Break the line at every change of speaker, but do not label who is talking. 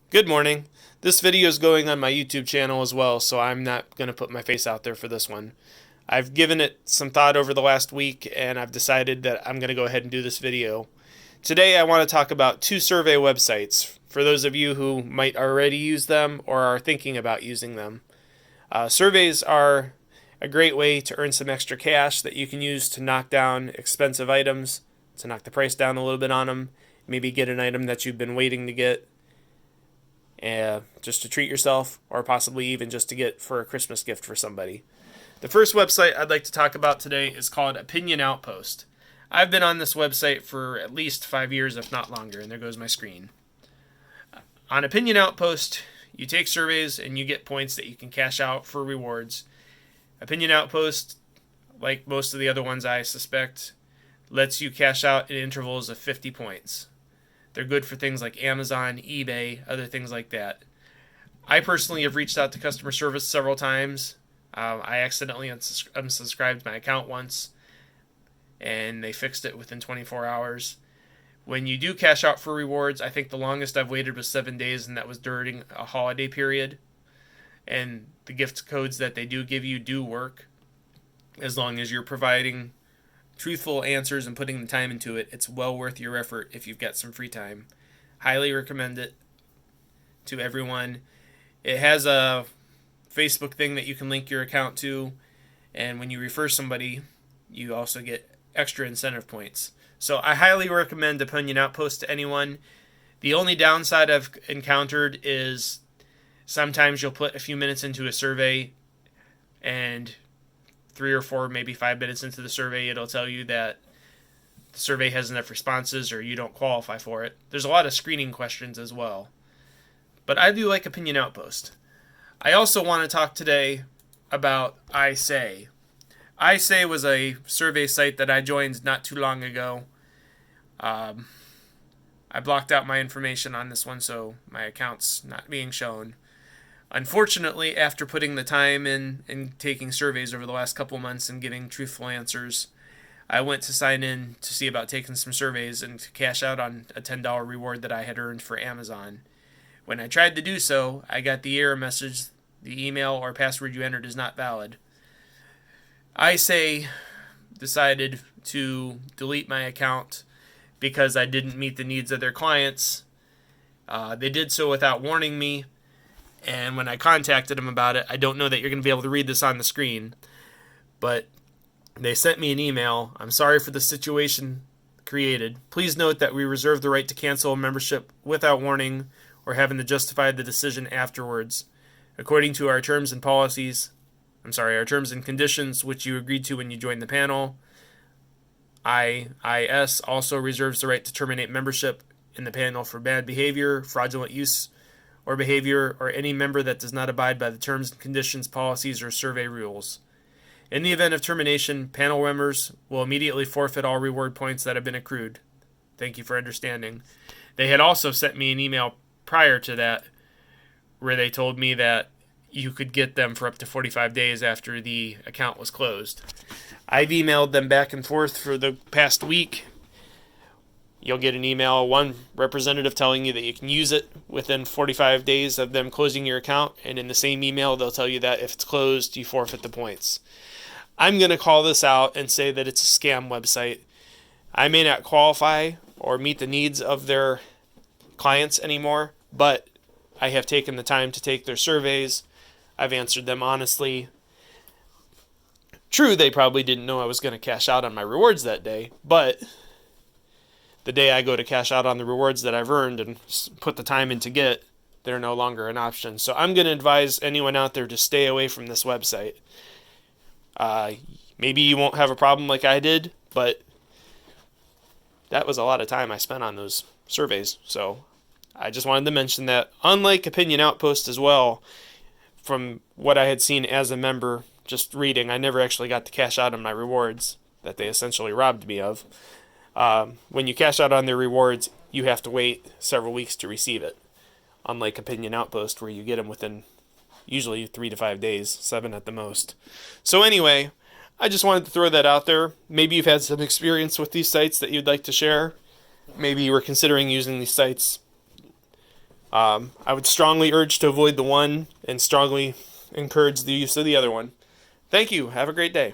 Good morning. This video is going on my YouTube channel as well, so I'm not going to put my face out there for this one. I've given it some thought over the last week, and I've decided that I'm going to go ahead and do this video. Today I want to talk about two survey websites for those of you who might already use them or are thinking about using them. Surveys are a great way to earn some extra cash that you can use to knock down expensive items, to knock the price down a little bit on them, maybe get an item that you've been waiting to get, just to treat yourself, or possibly even just to get for a Christmas gift for somebody. The first website I'd like to talk about today is called Opinionoutpost. I've been on this website for at least 5 years, if not longer, and there goes my screen. On Opinionoutpost, you take surveys and you get points that you can cash out for rewards. Opinionoutpost, like most of the other ones I suspect, lets you cash out in intervals of 50 points. They're good for things like Amazon, eBay, other things like that. I personally have reached out to customer service several times. I accidentally unsubscribed my account once, and they fixed it within 24 hours. When you do cash out for rewards, I think the longest I've waited was 7 days, and that was during a holiday period. And the gift codes that they do give you do work, as long as you're providing truthful answers and putting the time into it. It's well worth your effort if you've got some free time. Highly recommend it to everyone. It has a Facebook thing that you can link your account to, and when you refer somebody, you also get extra incentive points. So I highly recommend Opinionoutpost to anyone. The only downside I've encountered is sometimes you'll put a few minutes into a survey, and 3 or 4, maybe 5 minutes into the survey, it'll tell you that the survey has enough responses or you don't qualify for it. There's a lot of screening questions as well. But I do like Opinionoutpost. I also want to talk today about iSay. iSay was a survey site that I joined not too long ago. I blocked out my information on this one, so my account's not being shown. Unfortunately, after putting the time in and taking surveys over the last couple months and giving truthful answers, I went to sign in to see about taking some surveys and to cash out on a $10 reward that I had earned for Amazon. When I tried to do so, I got the error message, the email or password you entered is not valid. iSay decided to delete my account because I didn't meet the needs of their clients. They did so without warning me. And when I contacted them about it, I don't know that you're going to be able to read this on the screen, but they sent me an email. I'm sorry for the situation created. Please note that we reserve the right to cancel a membership without warning or having to justify the decision afterwards. According to our terms and our terms and conditions, which you agreed to when you joined the panel, IIS also reserves the right to terminate membership in the panel for bad behavior, fraudulent use or behavior, or any member that does not abide by the terms and conditions, policies, or survey rules. In the event of termination, panel members will immediately forfeit all reward points that have been accrued. Thank you for understanding. They had also sent me an email prior to that where they told me that you could get them for up to 45 days after the account was closed. I've emailed them back and forth for the past week. You'll get an email, one representative telling you that you can use it within 45 days of them closing your account, and in the same email they'll tell you that if it's closed, you forfeit the points. I'm going to call this out and say that it's a scam website. I may not qualify or meet the needs of their clients anymore, but I have taken the time to take their surveys. I've answered them honestly. True, they probably didn't know I was going to cash out on my rewards that day, but the day I go to cash out on the rewards that I've earned and put the time in to get, they're no longer an option. So I'm going to advise anyone out there to stay away from this website. Maybe you won't have a problem like I did, but that was a lot of time I spent on those surveys. So I just wanted to mention that. Unlike Opinionoutpost as well, from what I had seen as a member, just reading, I never actually got to cash out on my rewards that they essentially robbed me of. When you cash out on their rewards, you have to wait several weeks to receive it. Unlike Opinionoutpost, where you get them within usually 3 to 5 days, 7 at the most. So anyway, I just wanted to throw that out there. Maybe you've had some experience with these sites that you'd like to share. Maybe you were considering using these sites I would strongly urge to avoid the one and strongly encourage the use of the other one. Thank you. Have a great day.